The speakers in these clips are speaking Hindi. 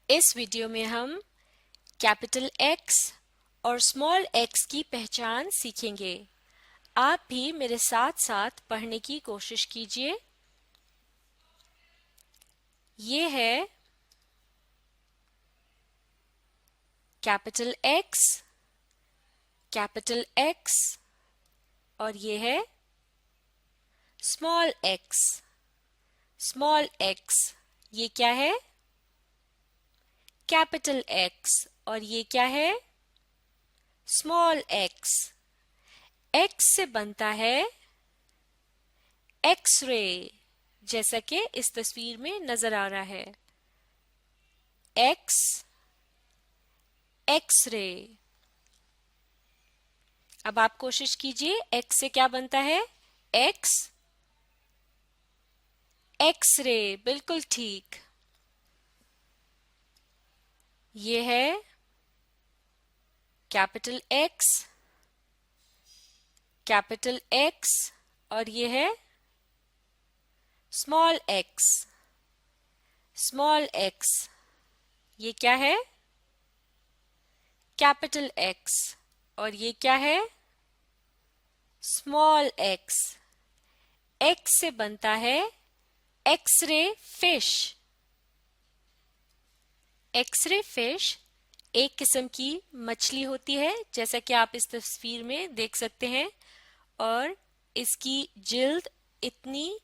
इस वीडियो में हम कैपिटल X और स्मॉल x की पहचान सीखेंगे। आप भी मेरे साथ साथ पढ़ने की कोशिश कीजिए। ये है कैपिटल X और ये है स्मॉल x। ये क्या है? कैपिटल X और ये क्या है? Small x। x से बनता है एक्स-रे, जैसा कि इस तस्वीर में नजर आ रहा है। एक्स-रे। अब आप कोशिश कीजिए, x से क्या बनता है? एक्स-रे, बिल्कुल ठीक। ये है कैपिटल X और ये है स्मॉल x। ये क्या है? कैपिटल X और ये क्या है? Small x। x से बनता है एक्स-रे फिश। एक्स-रे फिश एक किस्म की मछली होती है, जैसा कि आप इस तस्वीर में देख सकते हैं, और इसकी जिल्द इतनी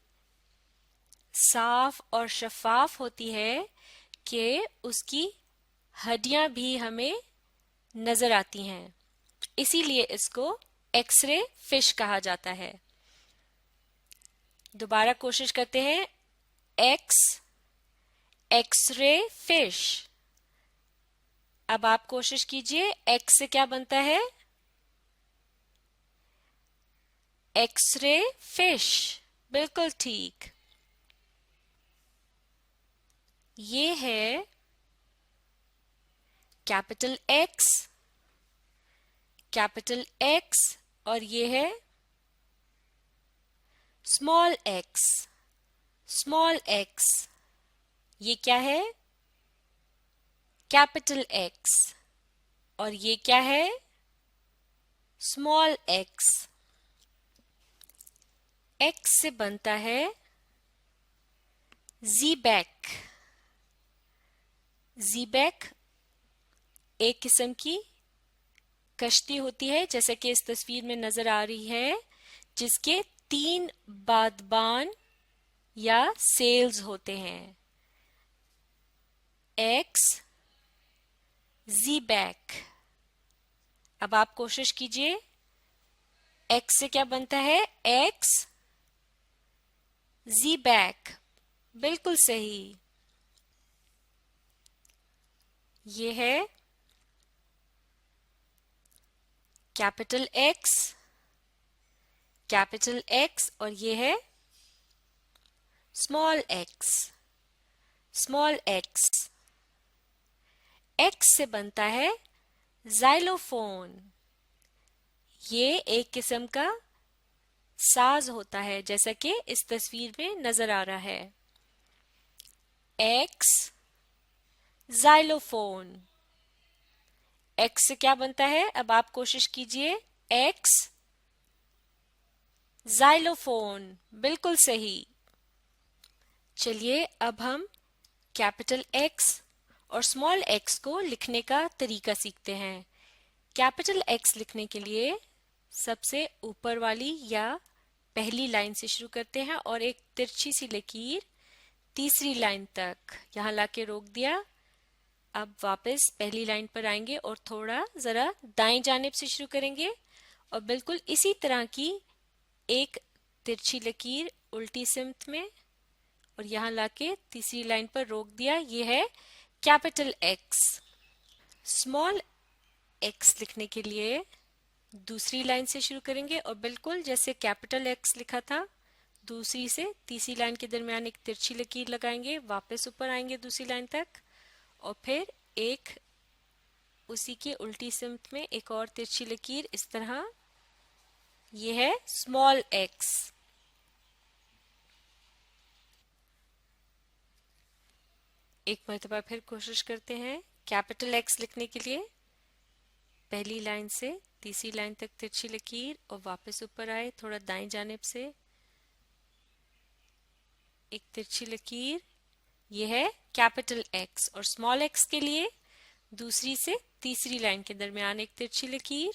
साफ और शफाफ होती है कि उसकी हड्डियां भी हमें नजर आती हैं। इसीलिए इसको एक्स-रे फिश कहा जाता है। दोबारा कोशिश करते हैं। X-ray fish. अब आप कोशिश कीजिए, एक्स से क्या बनता है? एक्स-रे फिश, बिल्कुल ठीक। ये है कैपिटल X और ये है स्मॉल x। ये क्या है? कैपिटल X और ये क्या है? Small x। x से बनता है ज़ीबैक। एक किस्म की कश्ती होती है, जैसे कि इस तस्वीर में नजर आ रही है, जिसके 3 बादबान या सेल्स होते हैं। ज़ीबैक। अब आप कोशिश कीजिए, x से क्या बनता है? ज़ीबैक, बिल्कुल सही। ये है कैपिटल X और ये है स्मॉल x। x से बनता है ज़ाइलोफोन। ये एक किस्म का साज होता है, जैसा कि इस तस्वीर में नजर आ रहा है। ज़ाइलोफोन। x से क्या बनता है? अब आप कोशिश कीजिए। ज़ाइलोफोन, बिल्कुल सही। चलिए अब हम कैपिटल X और स्मॉल x को लिखने का तरीका सीखते हैं। कैपिटल X लिखने के लिए सबसे ऊपर वाली या पहली लाइन से शुरू करते हैं और एक तिरछी सी लकीर तीसरी लाइन तक यहाँ लाके रोक दिया। अब वापस पहली लाइन पर आएंगे और थोड़ा जरा दाएं जानिब से शुरू करेंगे और बिल्कुल इसी तरह की एक तिरछी लकीर उल्टी सिमत में और यहाँ लाके तीसरी लाइन पर रोक दिया। ये है कैपिटल X। स्मॉल x लिखने के लिए दूसरी लाइन से शुरू करेंगे और बिल्कुल जैसे कैपिटल X लिखा था, दूसरी से तीसरी लाइन के दरमियान एक तिरछी लकीर लगाएंगे, वापस ऊपर आएंगे दूसरी लाइन तक और फिर एक उसी की उल्टी सिमत में एक और तिरछी लकीर, इस तरह। ये है स्मॉल x। एक मरतबा फिर कोशिश करते हैं। कैपिटल एक्स लिखने के लिए पहली लाइन से तीसरी लाइन तक तिरछी लकीर और वापस ऊपर आए, थोड़ा दाएं जानिब से एक तिरछी लकीर। यह है कैपिटल एक्स। और स्मॉल एक्स के लिए दूसरी से तीसरी लाइन के दरमियान एक तिरछी लकीर,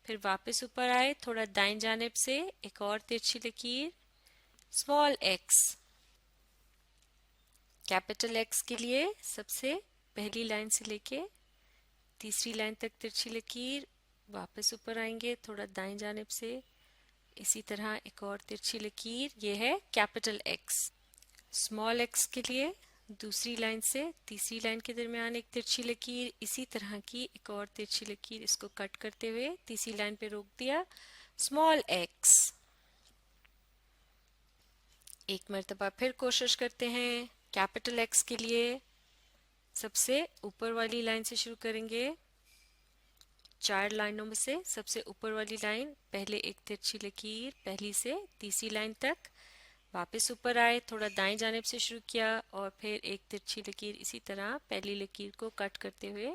फिर वापस ऊपर आए, थोड़ा दाएं जानिब से एक और तिरछी लकीर, स्मॉल एक्स। कैपिटल एक्स के लिए सबसे पहली लाइन से लेके तीसरी लाइन तक तिरछी लकीर, वापस ऊपर आएंगे, थोड़ा दाएं जानिब से इसी तरह एक और तिरछी लकीर। यह है कैपिटल एक्स। स्मॉल एक्स के लिए दूसरी लाइन से तीसरी लाइन के दरमियान एक तिरछी लकीर, इसी तरह की एक और तिरछी लकीर, इसको कट करते हुए तीसरी लाइन पे रोक दिया, स्मॉल एक्स। एक मरतबा फिर कोशिश करते हैं। कैपिटल एक्स के लिए सबसे ऊपर वाली लाइन से शुरू करेंगे। 4 लाइनों में से सबसे ऊपर वाली लाइन, पहले एक तिरछी लकीर पहली से तीसरी लाइन तक, वापस ऊपर आए, थोड़ा दाएं जानिब से शुरू किया और फिर एक तिरछी लकीर, इसी तरह पहली लकीर को कट करते हुए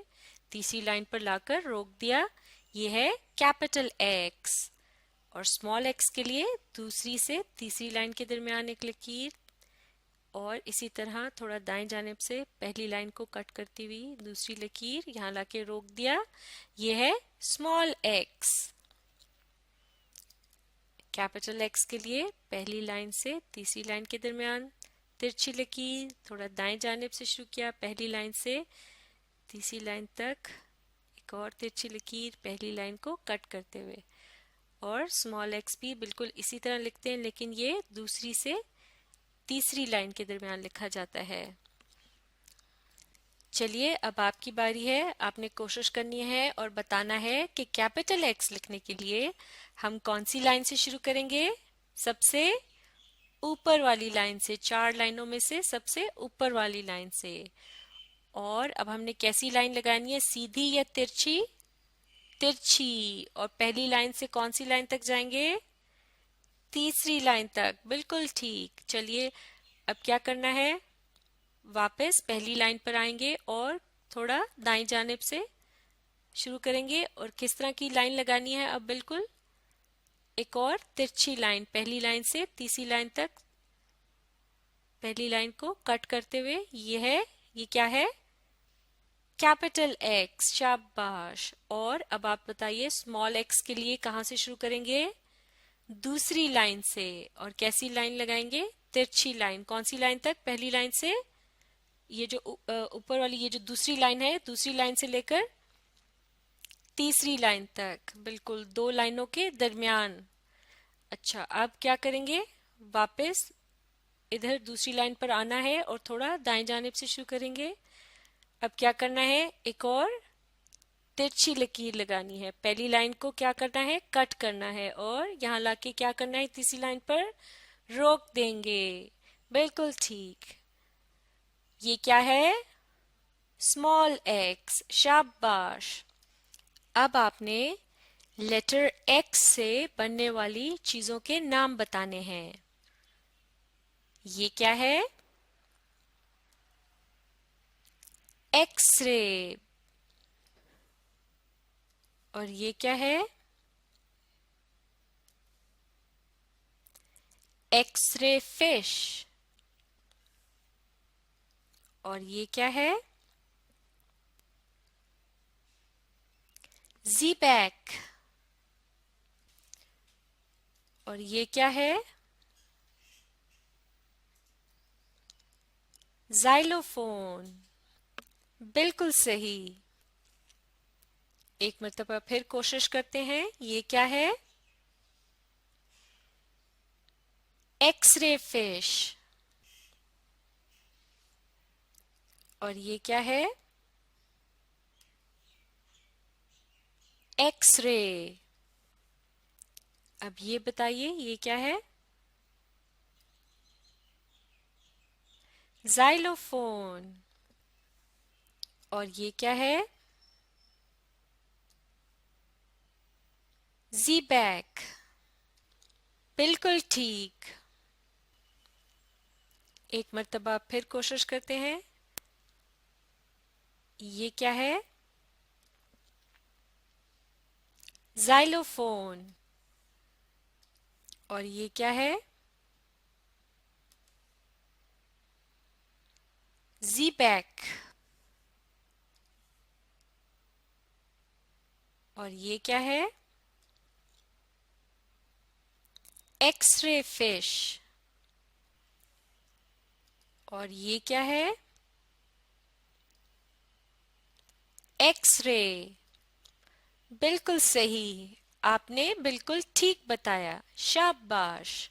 तीसरी लाइन पर लाकर रोक दिया। यह है कैपिटल एक्स। और स्मॉल एक्स के लिए दूसरी से तीसरी लाइन के दरमियान एक लकीर और इसी तरह थोड़ा दाएं जानिब से पहली लाइन को कट करती हुई दूसरी लकीर, यहाँ लाके रोक दिया। यह है स्मॉल एक्स। कैपिटल एक्स के लिए पहली लाइन से तीसरी लाइन के दरमियान तिरछी लकीर, थोड़ा दाएं जानिब से शुरू किया, पहली लाइन से तीसरी लाइन तक एक और तिरछी लकीर, पहली लाइन को कट करते हुए। और स्मॉल एक्स भी बिल्कुल इसी तरह लिखते हैं, लेकिन ये दूसरी से तीसरी लाइन के दरमियान लिखा जाता है। चलिए अब आपकी बारी है। आपने कोशिश करनी है और बताना है कि कैपिटल एक्स लिखने के लिए हम कौन सी लाइन से शुरू करेंगे। सबसे ऊपर वाली लाइन से, 4 लाइनों में से सबसे ऊपर वाली लाइन से। और अब हमने कैसी लाइन लगानी है, सीधी या तिरछी? तिरछी। और पहली लाइन से कौन सी लाइन तक जाएंगे? तीसरी लाइन तक। बिल्कुल ठीक। चलिए अब क्या करना है, वापस पहली लाइन पर आएंगे और थोड़ा दाईं जानिब से शुरू करेंगे। और किस तरह की लाइन लगानी है अब? बिल्कुल एक और तिरछी लाइन, पहली लाइन से तीसरी लाइन तक पहली लाइन को कट करते हुए। ये क्या है? Capital x. शाबाश। और अब आप बताइए स्मॉल एक्स के लिए कहां से शुरू करेंगे? दूसरी लाइन से। और कैसी लाइन लगाएंगे? तिरछी लाइन। कौन सी लाइन तक? पहली लाइन से ये जो ऊपर वाली ये जो दूसरी लाइन है, दूसरी लाइन से लेकर तीसरी लाइन तक, बिल्कुल 2 लाइनों के दरमियान। अच्छा अब क्या करेंगे, वापस इधर दूसरी लाइन पर आना है और थोड़ा दाएं जानिब से शुरू करेंगे। अब क्या करना है, एक और तिरछी लकीर लगानी है। पहली लाइन को क्या करना है, कट करना है और यहाँ लाके क्या करना है, तीसरी लाइन पर रोक देंगे। बिल्कुल ठीक। ये क्या है? Small x. शाबाश। अब आपने लेटर एक्स से बनने वाली चीजों के नाम बताने हैं। ये क्या है? एक्सरे। और ये क्या है? X-ray fish. और ये क्या है? ज़ीबैक। और ये क्या है? ज़ाइलोफोन। बिल्कुल सही। एक मरतबा फिर कोशिश करते हैं। ये क्या है? X-ray fish. और ये क्या है? एक्सरे। अब ये बताइए ये क्या है? ज़ाइलोफोन। और ये क्या है? ज़ीबैक। बिल्कुल ठीक। एक मरतबा फिर कोशिश करते हैं। ये क्या है? जाइलोफोन। और ये क्या है? ज़ीपैक। और ये क्या है? X-ray fish. और ये क्या है? एक्सरे। बिल्कुल सही। आपने बिल्कुल ठीक बताया। शाबाश।